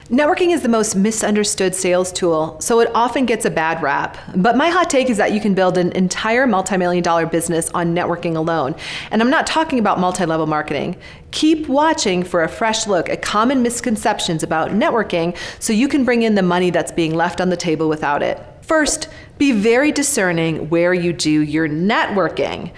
Networking is the most misunderstood sales tool, so it often gets a bad rap. But my hot take is that you can build an entire multi-million-dollar business on networking alone. And I'm not talking about multi-level marketing. Keep watching for a fresh look at common misconceptions about networking so you can bring in the money that's being left on the table without it. First, be very discerning where you do your networking.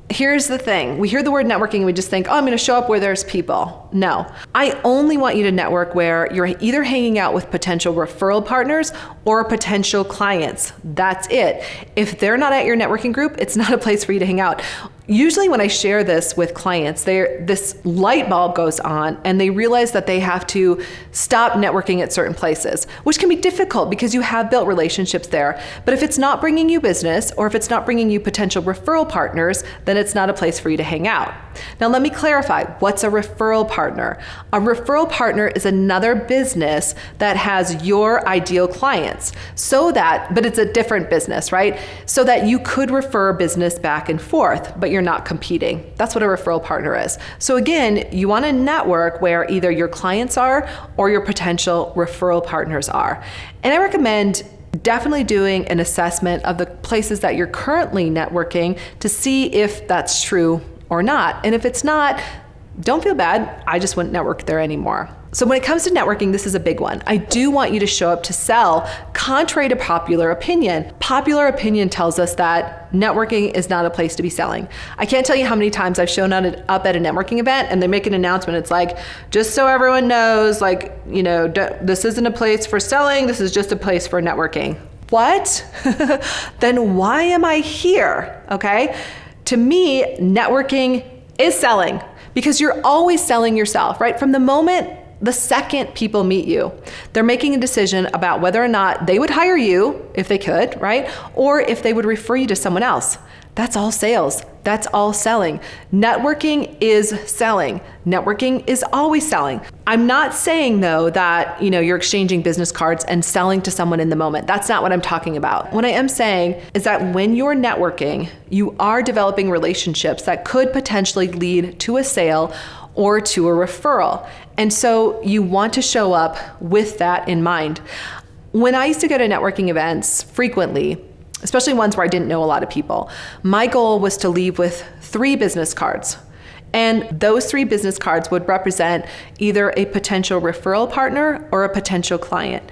Here's the thing. We hear the word networking and we just think, oh, I'm going to show up where there's people. No, I only want you to network where you're either hanging out with potential referral partners or potential clients. That's it. If they're not at your networking group, it's not a place for you to hang out. Usually when I share this with clients, this light bulb goes on and they realize that they have to stop networking at certain places, which can be difficult because you have built relationships there. But if it's not bringing you business or if it's not bringing you potential referral partners, then it's not a place for you to hang out. Now let me clarify, what's a referral partner? A referral partner is another business that has your ideal clients but it's a different business, right? So that you could refer business back and forth, but you're not competing. That's what a referral partner is. So again, you want to network where either your clients are or your potential referral partners are. And I recommend definitely doing an assessment of the places that you're currently networking to see if that's true or not. And if it's not, don't feel bad. I just wouldn't network there anymore. So when it comes to networking, this is a big one. I do want you to show up to sell, contrary to popular opinion. Popular opinion tells us that networking is not a place to be selling. I can't tell you how many times I've shown up at a networking event and they make an announcement. It's like, just so everyone knows, this isn't a place for selling. This is just a place for networking. What? Then why am I here? Okay. To me, networking is selling because you're always selling yourself, right? From the second people meet you, they're making a decision about whether or not they would hire you if they could, right? Or if they would refer you to someone else. That's all sales. That's all selling. Networking is selling. Networking is always selling. I'm not saying though that, you're exchanging business cards and selling to someone in the moment. That's not what I'm talking about. What I am saying is that when you're networking, you are developing relationships that could potentially lead to a sale or to a referral. And so you want to show up with that in mind. When I used to go to networking events frequently, especially ones where I didn't know a lot of people, my goal was to leave with 3 business cards. And those 3 business cards would represent either a potential referral partner or a potential client.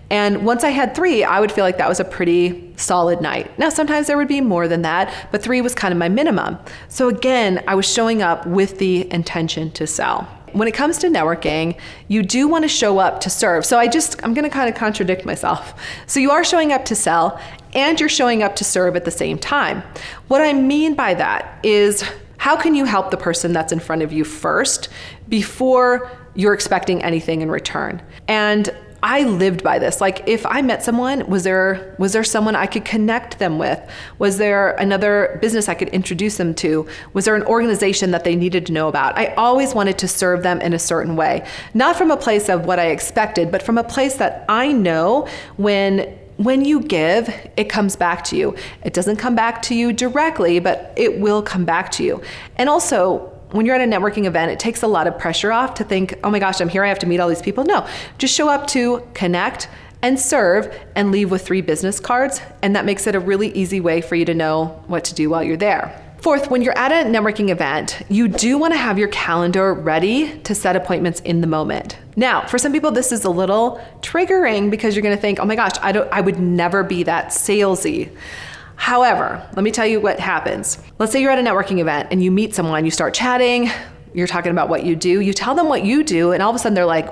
And once I had 3, I would feel like that was a pretty solid night. Now, sometimes there would be more than that, but 3 was kind of my minimum. So again, I was showing up with the intention to sell. When it comes to networking, you do want to show up to serve. So I'm going to kind of contradict myself. So you are showing up to sell and you're showing up to serve at the same time. What I mean by that is, how can you help the person that's in front of you first before you're expecting anything in return? And I lived by this. Like, if I met someone, was there someone I could connect them with? Was there another business I could introduce them to? Was there an organization that they needed to know about? I always wanted to serve them in a certain way, not from a place of what I expected, but from a place that I know when you give, it comes back to you. It doesn't come back to you directly, but it will come back to you. And also, when you're at a networking event, it takes a lot of pressure off to think, oh my gosh, I'm here, I have to meet all these people. No, just show up to connect and serve and leave with 3 business cards. And that makes it a really easy way for you to know what to do while you're there. Fourth, when you're at a networking event, you do want to have your calendar ready to set appointments in the moment. Now, for some people, this is a little triggering because you're going to think, oh my gosh, I would never be that salesy. However, let me tell you what happens. Let's say you're at a networking event and you meet someone, you start chatting, you're talking about what you do, you tell them what you do, and all of a sudden they're like,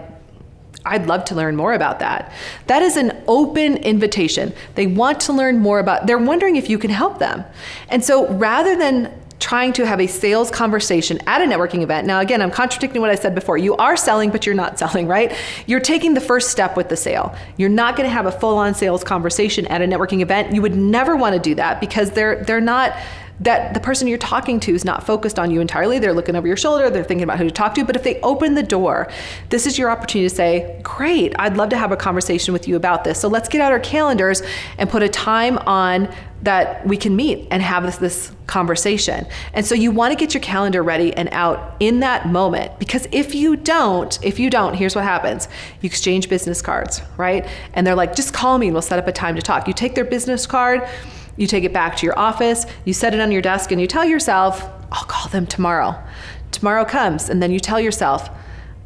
I'd love to learn more about that. That is an open invitation. They want to learn more they're wondering if you can help them. And so rather than trying to have a sales conversation at a networking event. Now, again, I'm contradicting what I said before. You are selling, but you're not selling, right? You're taking the first step with the sale. You're not going to have a full-on sales conversation at a networking event. You would never want to do that because they're not, that the person you're talking to is not focused on you entirely. They're looking over your shoulder. They're thinking about who to talk to. But if they open the door, this is your opportunity to say, great, I'd love to have a conversation with you about this. So let's get out our calendars and put a time on that we can meet and have this conversation. And so you want to get your calendar ready and out in that moment, because if you don't, here's what happens. You exchange business cards, right? And they're like, just call me and we'll set up a time to talk. You take their business card, you take it back to your office, you set it on your desk, and you tell yourself, I'll call them tomorrow. Tomorrow comes, and then you tell yourself,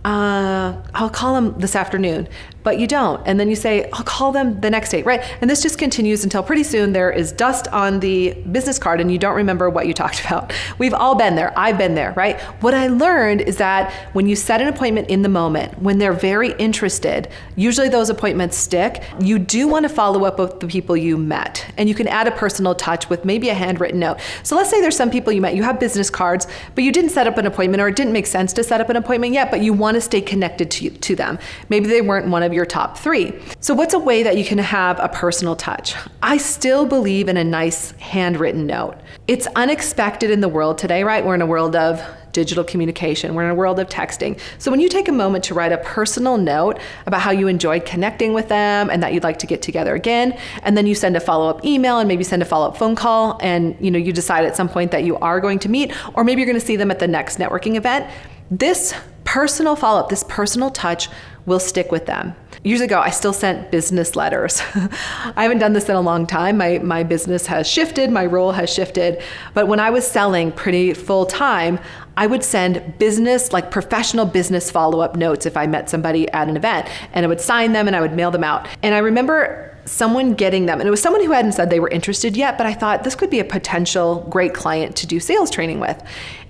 I'll call them this afternoon, but you don't. And then you say, I'll call them the next day, right? And this just continues until pretty soon there is dust on the business card and you don't remember what you talked about. We've all been there. I've been there, right? What I learned is that when you set an appointment in the moment, when they're very interested, usually those appointments stick. You do want to follow up with the people you met, and you can add a personal touch with maybe a handwritten note. So let's say there's some people you met, you have business cards, but you didn't set up an appointment, or it didn't make sense to set up an appointment yet, but you want to stay connected to them. Maybe they weren't one of your top 3. So what's a way that you can have a personal touch? I still believe in a nice handwritten note. It's unexpected in the world today, right? We're in a world of digital communication. We're in a world of texting. So when you take a moment to write a personal note about how you enjoyed connecting with them and that you'd like to get together again, and then you send a follow-up email and maybe send a follow-up phone call, and you decide at some point that you are going to meet, or maybe you're going to see them at the next networking event, this personal follow-up, this personal touch will stick with them. Years ago, I still sent business letters. I haven't done this in a long time. My business has shifted, my role has shifted. But when I was selling pretty full time, I would send business, like professional business follow-up notes if I met somebody at an event, and I would sign them and I would mail them out. And I remember someone getting them, and it was someone who hadn't said they were interested yet, but I thought this could be a potential great client to do sales training with.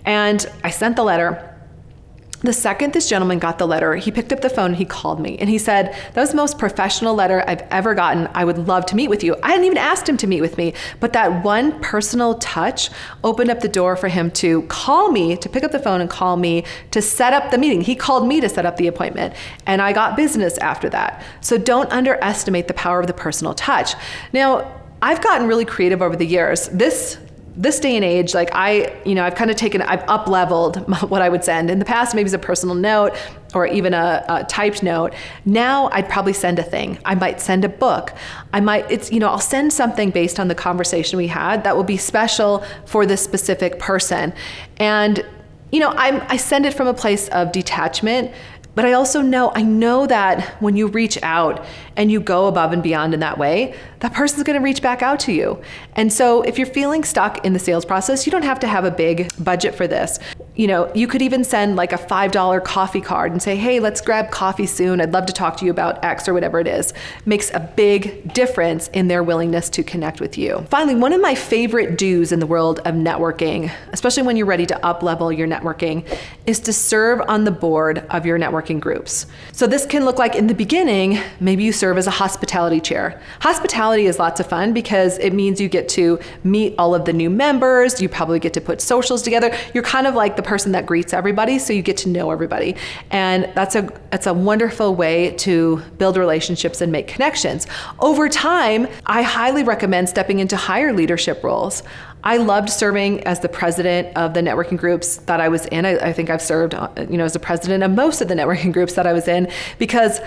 And I sent the letter. The second this gentleman got the letter, he picked up the phone and he called me and he said, that was the most professional letter I've ever gotten. I would love to meet with you. I hadn't even asked him to meet with me, but that one personal touch opened up the door for him to call me, to pick up the phone and call me to set up the meeting. He called me to set up the appointment, and I got business after that. So don't underestimate the power of the personal touch. Now, I've gotten really creative over the years. This day and age, like I've up-leveled what I would send. In the past, maybe it's a personal note or even a typed note. Now I'd probably send a thing. I might send a book. I'll send something based on the conversation we had that will be special for this specific person. And, I send it from a place of detachment. But I also know that when you reach out and you go above and beyond in that way, that person's going to reach back out to you. And so if you're feeling stuck in the sales process, you don't have to have a big budget for this. You could even send like a $5 coffee card and say, hey, let's grab coffee soon. I'd love to talk to you about X or whatever it is. Makes a big difference in their willingness to connect with you. Finally, one of my favorite do's in the world of networking, especially when you're ready to up-level your networking, is to serve on the board of your networking groups. So this can look like, in the beginning, maybe you serve as a hospitality chair. Hospitality is lots of fun because it means you get to meet all of the new members. You probably get to put socials together. You're kind of like the person that greets everybody, so you get to know everybody. And that's a wonderful way to build relationships and make connections. Over time, I highly recommend stepping into higher leadership roles. I loved serving as the president of the networking groups that I was in. I think I've served, as the president of most of the networking groups that I was in because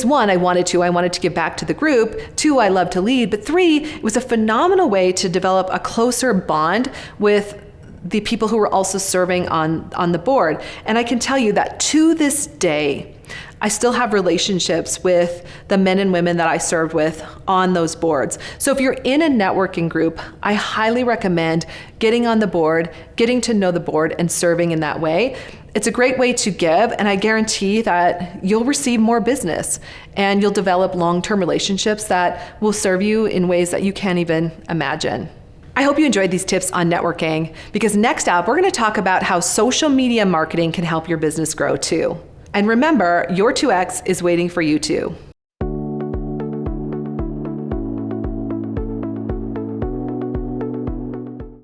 one, I wanted to give back to the group. Two, I love to lead. But three, it was a phenomenal way to develop a closer bond with the people who were also serving on the board. And I can tell you that to this day, I still have relationships with the men and women that I served with on those boards. So if you're in a networking group, I highly recommend getting on the board, getting to know the board, and serving in that way. It's a great way to give, and I guarantee that you'll receive more business and you'll develop long-term relationships that will serve you in ways that you can't even imagine. I hope you enjoyed these tips on networking, because next up, we're going to talk about how social media marketing can help your business grow too. And remember, your 2X is waiting for you too.